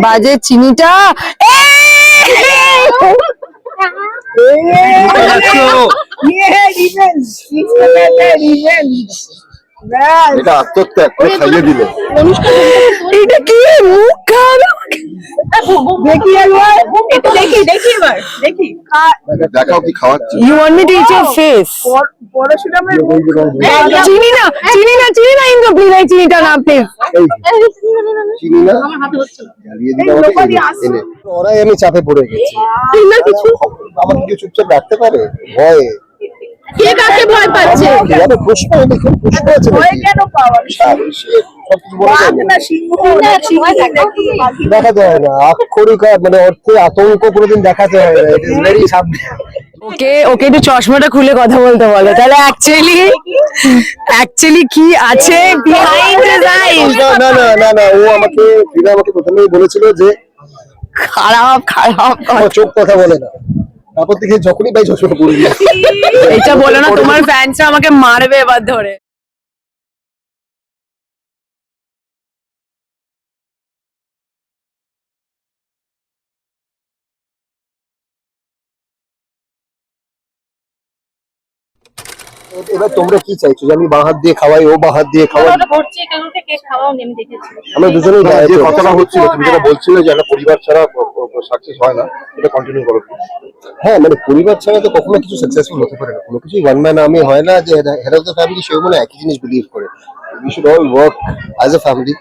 বাজে চিনিটা এটা আত্মত্যাগ করে খাইয়ে দিল। এটা কি মুখ খারাপ দেখি একবার দেখি এবার দেখি দেখাও কি খাওয়াচ্ছি। You want me to eat your face? পরশুরামের চিনি না ইন্দ্র প্লিজ এই চিনিটা না প্লিজ। চিনি না আমার হাতে হচ্ছে না। জ্বালিয়ে দিলে আমাকে এনে। ওরাই আমি চাপে পড়ে গেছি। চিন্তা কিছু আমাকে কি চুপচাপ রাখতে পারে ভয়ে? কে কাকে ভয় পাচ্ছে? জানো পুষ্প দেখুন, পুষ্প আছে ভয় নাকি? কেন পাওয়া? সবকিছু বলা যায় বাঘ না। না সিংহ না সিংহ নাকি বাঘ? দেখা যায় না আক্ষরিক মানে অর্থে আতঙ্ক কোনোদিন দেখাতে হয় না। It is very subject. Okay একটু চশমাটা খুলে কথা বলতে বলো তাহলে অ্যাকচুয়ালি কি আছে বিহাইন্ড হিজ আইজ। না ও আমাকে প্রথমেই বলেছিল যে খারাপ আমার চোখ কথা বলে না, তারপর থেকে যখনই ভাই চশমা পড়ি এটা বলো না তোমার ফ্যান্সরা আমাকে মারবে এবার ধরে। এবার তোমরা কি চাইছো যে আমি বাঁ হাত দিয়ে খাওয়াই, ও বাঁ হাত দিয়ে খাওয়াই? ওটা ভরছে কাউকে কেক খাওয়াও আমি দেখেছি। আমরা দুজনেই যে কথাটা হচ্ছিল, তুমি যেটা বলছিলে যে একটা পরিবার ছাড়া সাকসেস হয় না, এটা কন্টিনিউ করো। হ্যাঁ মানে পরিবার ছাড়া তো কখনো কিছু সাকসেসফুল হতে পারে না, কোনো কিছু ওয়ান ম্যান আর্মি হয় না যে হেড অফ দ্য ফ্যামিলি সেও মনে একই জিনিস বিলিভ করে। We should all work as a family,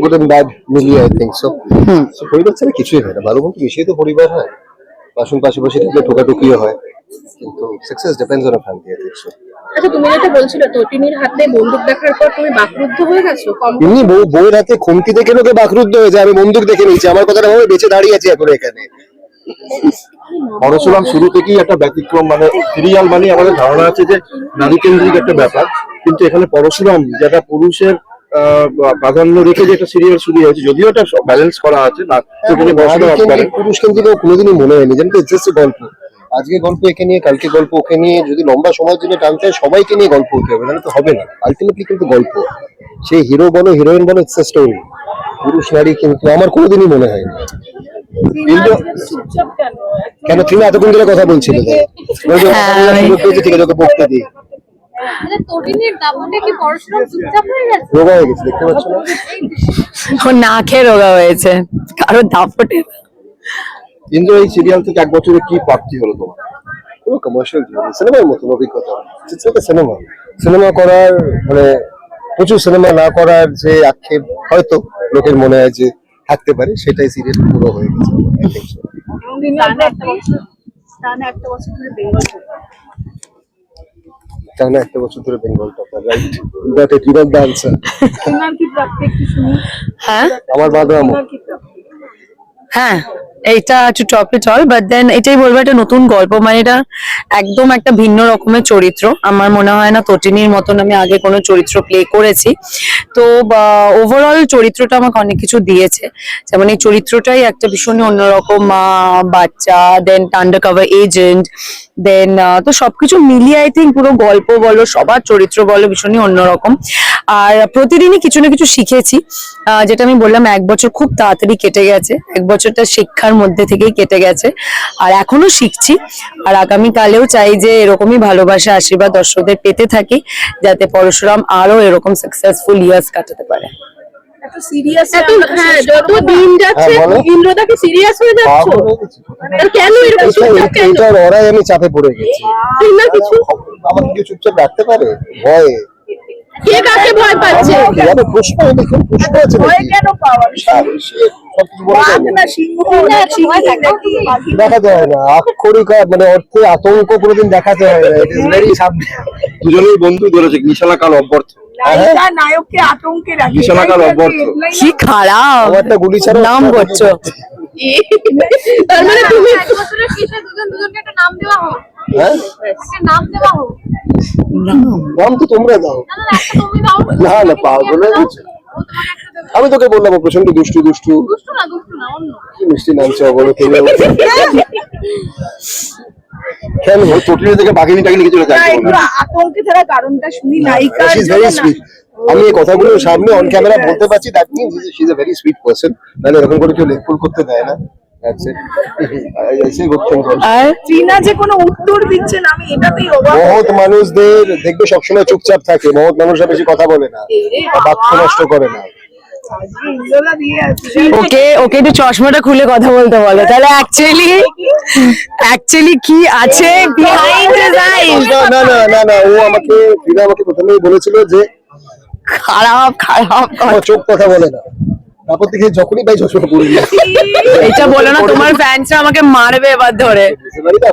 good and bad মিলিয়ে আই থিঙ্ক সো। পরিবার ছাড়া কিছুই হয় না, ভালো মন্দ মিশিয়ে তো পরিবার হয়। পাশাপাশি থাকলে ঠোকাঠুকিও হয়, কিন্তু success depends on a family I think so. আচ্ছা তুমি যেটা বলছিলে তটিনীর হাতে বন্দুক দেখার পর তুমি বাকরুদ্ধ হয়ে গেছো? এমনি বউয়ের হাতে খুমতি দেখে লোকে বাকরুদ্ধ হয়ে যায়, আমি বন্দুক দেখে নিয়েছি, আমার কথাটা ভাবে বেঁচে দাঁড়িয়ে আছি এখন এখানে। পরশুরাম শুরু থেকেই একটা ব্যতিক্রম, মানে সিরিয়াল মানে আমাদের ধারণা আছে যে নারী কেন্দ্রিক একটা ব্যাপার, কিন্তু এখানে পরশুরাম যেটা পুরুষের প্রাধান্য রেখে যে একটা সিরিয়াল শুরু হয়েছে, যদিও এটা ব্যালেন্স করা আছে না, পুরুষ কেন্দ্রিক কোনোদিনই মনে হয়নি, জানতো জাস্ট গল্প। আজকে গল্প একে নিয়ে, কালকে গল্প ওকে নিয়ে, যদি লম্বা সময়ের জন্য টানতে হয় সবাইকে নিয়ে গল্প হতে হবে, নাহলে তো হবে না। আলটিমেটলি কিন্তু গল্প, সেই হিরো বলো হিরোইন বলো, ইটস আ স্টোরি। পুরুষ নারী কিন্তু আমার কোনোদিনই মনে হয়নি। কেন তুমি এতক্ষণ ধরে কথা বলছিলে? ঠিক আছে, ওকে বকতে দিই। রোগা হয়ে গেছে, দেখতে পাচ্ছ না? ও না খেয়ে রোগা হয়েছে কারণ দাপটে। কিন্তু এই সিরিয়াল থেকে 1 বছরে কি প্রাপ্তি হলো তোমার? পুরো কমার্শিয়াল জীবন, সিনেমার মতন অভিজ্ঞতা। সিনেমা করার মানে প্রচুর সিনেমা না করার যে আক্ষেপ হয়তো লোকের মনে হয় যে থাকতে পারে, সেটাই সিরিয়াল পুরো হয়ে গেছে। টানা 1 বছর ধরে Bengal topper, right? That is the answer. হ্যাঁ আমার বাদরামো। হ্যাঁ এইটা to top it all, but then এটাই বলবো একটা নতুন গল্প, মানে এটা একদম একটা ভিন্ন রকমের চরিত্র। আমার মনে হয় না তটিনীর মতন আমি আগে কোনো চরিত্র প্লে করেছি। তো ওভারঅল চরিত্রটা আমাকে অনেক কিছু দিয়েছে, যেমন এই চরিত্রটাই একটা ভীষণই অন্যরকম, বাচ্চা, দেন আন্ডার কভার এজেন্ট, দেন তো সবকিছু মিলিয়ে আই থিঙ্ক পুরো গল্প বলো, সবার চরিত্র বলো, ভীষণই অন্যরকম। আর প্রতিদিনই কিছু না কিছু শিখেছি, যেটা আমি বললাম 1 বছর খুব তাড়াতাড়ি কেটে গেছে, 1 বছরটা শিক্ষার মধ্যে থেকেই কেটে গেছে, আর এখনো শিখছি। আর আগামীকালেও চাই যে এরকমই ভালোবাসা আশীর্বাদ দর্শকদের পেতে থাকি, যাতে পরশুরাম আরো এরকম সাকসেসফুল ইয়ার্স কাটাতে পারে। যত দিন যাচ্ছে ইন্দ্রদা কি সিরিয়াস হয়ে যাচ্ছে? কেন এরকম? ওরাই আমি চাপে পড়ে গেছি। চিন্তা কিছু আমাকে কি চুপচাপ রাখতে পারে ভয়ে? কে কাকে ভয় পাচ্ছে? জানো পুষ্প দেখুন, পুষ্প আছে ভয় নাকি? কেন পাওয়া? সবকিছু বলা যায় বাঘ না। না সিংহ নাকি বাঘ? দেখা যায় না আক্ষরিক মানে অর্থে আতঙ্ক কোনোদিন দেখাতে হয় না। It is very subject. দুজনেই বন্ধু ধরেছে নিশালাকাল অব্যর্থ। নায়িকা নায়ককে আতঙ্কে রাখে। বিশালাকাল অব্যর্থ। কি খারাপ একটা গুলি ছাড়া নাম করছো। তার মানে তুমি দুজনকে একটা নাম দেওয়া হোক, হ্যাঁ একটা নাম দেওয়া হোক। নাম তো তোমরা দাও। একটা তুমি দাও। না পাগল হয়ে গেছো। আমি তোকে বললাম প্রচন্ড দুষ্টু দুষ্টু না অন্য। কি মিষ্টি নামছে বলো তুমি। কেন টোটালি থেকে বাঘিনী টাগিনী কিছু না একটু আতঙ্কে থাকার কারণটা শুনি নায়িকা। আমি এই কথাগুলো সামনে অন ক্যামেরা বলতে পারছি, that means she is a very sweet person. নাহলে এরকম করে কেউ লেকফুল করতে দেয় না। That's it. ऐसे गुड थिंग। আর টিনা যে কোনো উত্তর দিচ্ছে না, আমি এটাতেই অবাক। বহুত মানুষদের দেখবে সবসময় চুপচাপ থাকে, বহুত মানুষরা বেশি কথা বলে না, বাক্য নষ্ট করে না। ইন্দ্রদা দিয়ে আছে। ওকে ওকে একটু চশমাটা খুলে কথা বলতে বলো, তাহলে অ্যাকচুয়ালি কি আছে বিহাইন্ড হিজ আইজ। না না না না না, ও আমাকে ফিরা আমাকে প্রথমেই বলেছিল যে খারাপ আমার চোখ কথা বলে না, তারপর থেকে যখনই পাই চশমা পরে নিই। এটা বলো না, তোমার ফ্যান্সরা আমাকে মারবে এবার ধরে।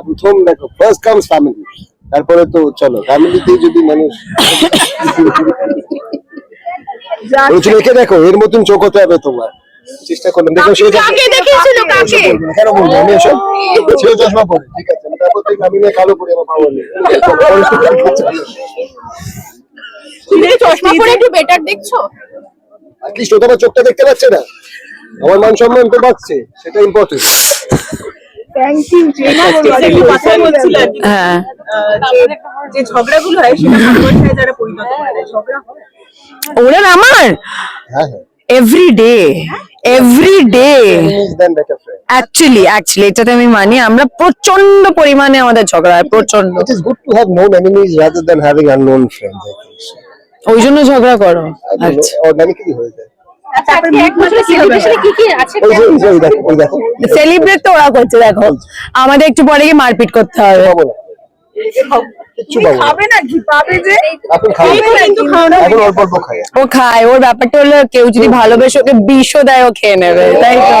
প্রথম দেখো ফার্স্ট কামস ফ্যামিলি, তারপরে তো চলো ফ্যামিলিতেই যদি মানুষ বলছিল একে দেখো এর মতন চোখ হতে হবে তোমার, চেষ্টা করলাম। দেখো সে কাকে দেখিয়েছিল, কাকে? কেন বলবো আমি এসব, সেও চশমা পরে, ঠিক আছে, তারপর থেকে আমি নিয়ে কালো পরে আমার পাওয়া নেই। তুমি চশমা পরে একটু বেটার দেখছো। অ্যাটলিস্ট ও তো আমার চোখটা দেখতে পাচ্ছে না, আমার মান সম্মান তো পাচ্ছে, সেটা ইম্পর্টেন্ট। Thank you Tina. কথা বলছিলেন হ্যাঁ যে ঝগড়াগুলো হয় সেটা ভালোবাসায় যারা পরিণত করে দেয়, ঝগড়া হয়। ওরা না আমার হ্যাঁ হ্যাঁ, everyday enemies than better friends. Actually এটাতে আমি মানি, আমরা প্রচন্ড পরিমাণে আমাদের ঝগড়া হয়, প্রচন্ড। It is good to have known enemies rather than having unknown friends, I think so. ওই জন্য ঝগড়া করো? I don't know, আচ্ছা, organically হয়ে যায়। আচ্ছা, আপনার এক বছরে সেলিব্রেশনে কি কি আছে? ওই দেখো সেলিব্রেট তো ওরা করছে, দেখো আমাদের একটু পরে গিয়ে মারপিট করতে হবে। পাবো না, কিচ্ছু পাবো না। খাবে না, কি পাবে যে? এখন খাই, কিন্তু খাওয়া দাওয়া এখন অল্প অল্প খাই। ও খায়, ওর ব্যাপারটা হলো কেউ যদি ভালোবেসে ওকে বিষও দেয় ও খেয়ে নেবে, তাই তো।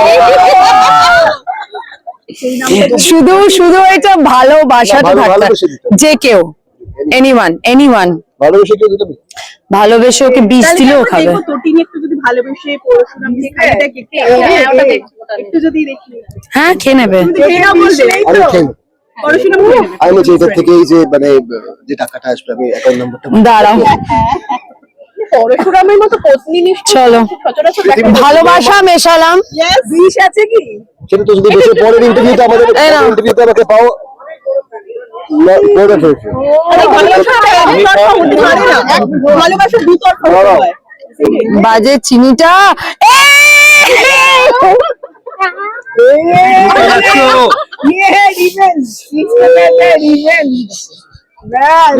শুধু এটা ভালোবাসাতে থাকতে, ভালোবেসে দিতে হবে। যে কেউ এনিওয়ান ভালোবেসে কেউ দিতে পারে? ভালোবেসে ওকে বিষ দিলেও খাবে। দেখো তটিনী একটু যদি ভালোবেসে পড়াশোনা দিয়ে খাই দেখ একটু, একটু যদি দেখি হ্যাঁ খেয়ে নেবে। খেয়ে নাও বলবে, এই আমি তো খেয়ে নেবো। পড়াশোনা করে নেবে। আমি বলছি এটার থেকে যে মানে যে টাকাটা আসবে আমি অ্যাকাউন্ট নাম্বারটা দাঁড়াও, পরশুরামের মতো পত্নী নিষ্ঠ চলো। সচরাচর দেখা যায়। ভালোবাসা মেশালাম। Yes, বিষ আছে কি? সেটা তো যদি বসে পরের ইন্টারভিউতে আমাদের এই নাও। ইন্টারভিউতে আমাকে পাও না করে ফেলছে। আরে ভালোবাসা একতরফা হতে পারে না, ভালোবাসা দুতরফা হতে হয়। বাজে চিনিটা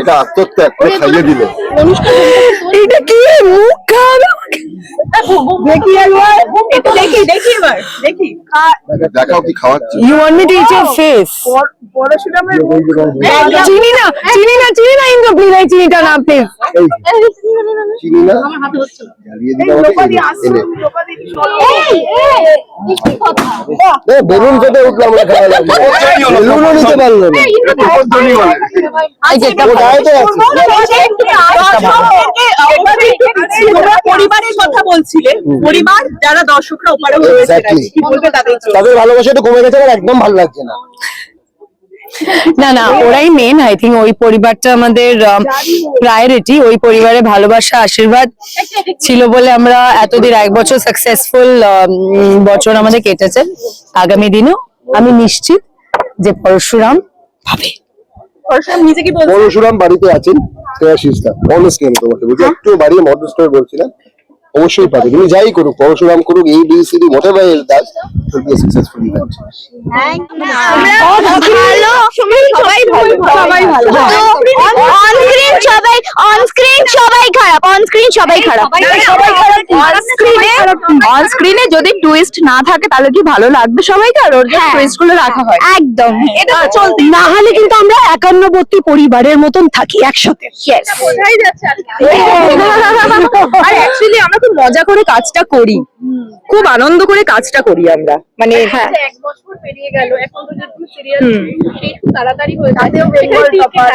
এটা আত্মত্যাগ করে খাইয়ে দিল। এটা কি মুখ খাওয়াবে আমাকে? দেখি একবার, একটু দেখি এবার, দেখি। দেখাও কি খাওয়াচ্ছি। You want me to eat your face? পরশুরামের চিনি না ইন্দ্র, প্লিজ এই চিনিটা না প্লিজ। চিনি না জ্বালিয়ে দিল আমাকে এনে। বেলুন কেটে উঠলাম আমরা খাওয়া লাগলো, বেলুনও নিতে পারলো না। ও ডায়েটে আছে। তোমরা পরিবারের কথা বলছিলে, পরিবার যারা দর্শকরা ওপারে রয়েছে Exactly. কি বলবে তাদের জন্য? তাদের ভালোবাসাটা কমে গেছে, আমার একদম ভালো লাগছে না। না ওরাই মেন, আই থিঙ্ক ওই পরিবারটা আমাদের প্রায়োরিটি। ওই পরিবারে ভালোবাসা আশীর্বাদ ছিল বলে আমরা এতদিন 1 বছর সাকসেসফুল বছর আমাদের কেটেছে। আগামী দিনও আমি নিশ্চিত যে পরশুরাম পাবে। পরশুরাম নিজে কি বলছে? পরশুরাম বাড়িতে আছেন, শ্রেয়া শিস্তা অনেস্টলি আমি তোমাকে বলছি, একটু বাড়িয়ে মডেল স্টোর বলছি না, অবশ্যই পাবে। তুমি যাই করুক, পরশুরাম করুক, এই DCD whatever it does, it will be a successful event. সবাই ভালো। অন স্ক্রিনে যদি টুইস্ট না থাকে তাহলে কি ভালো লাগবে সবাইকে? আর ওর জন্য টুইস্ট গুলো রাখা হয় একদম, এটা তো চলতি না হলে কিন্তু আমরা 91 পরিবারের মতন থাকি একসাথে। বোঝাই যাচ্ছে আজকে। আর অ্যাকচুয়ালি আমরা খুব মজা করে কাজটা করি, খুব আনন্দ করে কাজটা করি আমরা, মানে হ্যাঁ। 1 বছর পেরিয়ে গেল, এখন তো যেরকম সিরিয়াল সেই খুব তাড়াতাড়ি হয়ে যায়। তাতেও বেঙ্গল টপার,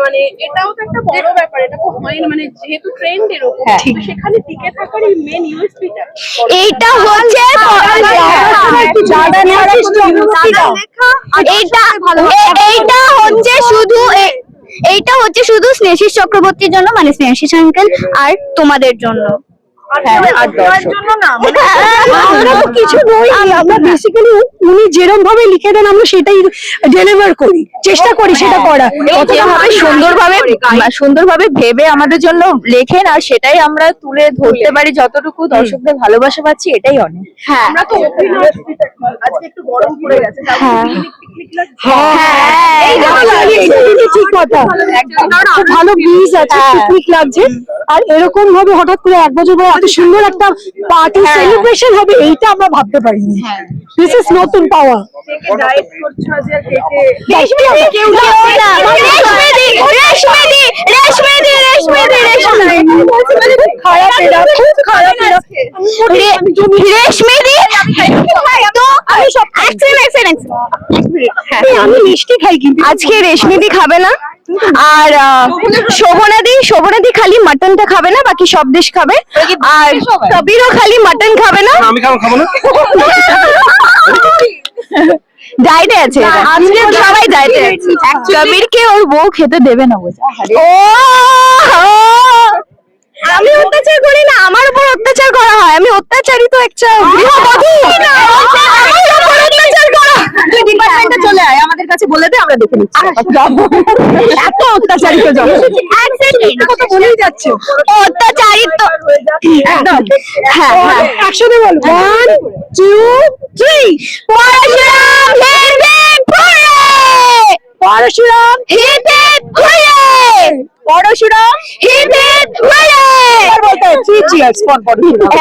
মানে এটাও তো একটা বড় ব্যাপার, এটা তো হয় না, মানে যেহেতু ট্রেন্ড এরকম, তো সেখানে টিকে থাকার এই মেন ইউএসপিটা এইটা হচ্ছে এইটা হচ্ছে শুধু স্নেহাশিস চক্রবর্তীর জন্য, মানে স্নেহাশিস আঙ্কেল আর তোমাদের জন্য। আর দর্শক আমরা তো কিছু নই, আমরা বেসিক্যালি উনি যেরকম ভাবে লিখে দেন আমরা সেটাই ডেলিভার করি, চেষ্টা করি সেটা করা। যেভাবে সুন্দরভাবে ভেবে আমাদের জন্য লেখেন আর সেটাই আমরা তুলে ধরতে পারি, যতটুকু দর্শকদের ভালোবাসা পাচ্ছি এটাই অনেক। আমরা তো আজকে একটু গরম পড়ে গেছে ঠিক কথা, খুব ভালো ব্রিজ আছে, পিকনিক লাগছে। আর এরকম ভাবে হঠাৎ করে 1 বছর পর এত সুন্দর একটা পার্টি সেলিব্রেশন হবে এইটা আমরা ভাবতে পারিনি। দিস ইজ নতুন পাওয়া। ডায়েট করছো আজ আর কেকে খারাপ এরা, খুব খারাপ এরা। আমি মিষ্টি খাই কিন্তু আজকে রেশমিদি খাবে না, আর শোভনাদি খালি মাটনটা খাবে না, বাকি সব ডিশ খাবে। আর কবিরও খালি মাটন খাবে না, আমি খাবো না। ডায়েটে আছে আজকে, সবাই ডায়েটে আছে। কবিরকে ওর বউ খেতে দেবে না বলে। ও আমি অত্যাচার করি না, আমার উপর অত্যাচার করা হয়, আমি অত্যাচারী তো একটা গৃহবধূ। আমার উপর অত্যাচার করা, তুই ডিপার্টমেন্টে চলে আয়, আমাদের কাছে বলে দে, আমরা দেখে নিচ্ছি। এত অত্যাচারিত কথা বলেই যাচ্ছে। অত্যাচারিত একদম। হ্যাঁ হ্যাঁ, একসাথে বল, 1 2 3। Parashuram hit hit hurray, Parashuram hit hit hurray, বলতে 3 চিয়ার্স ফর পরশুরাম।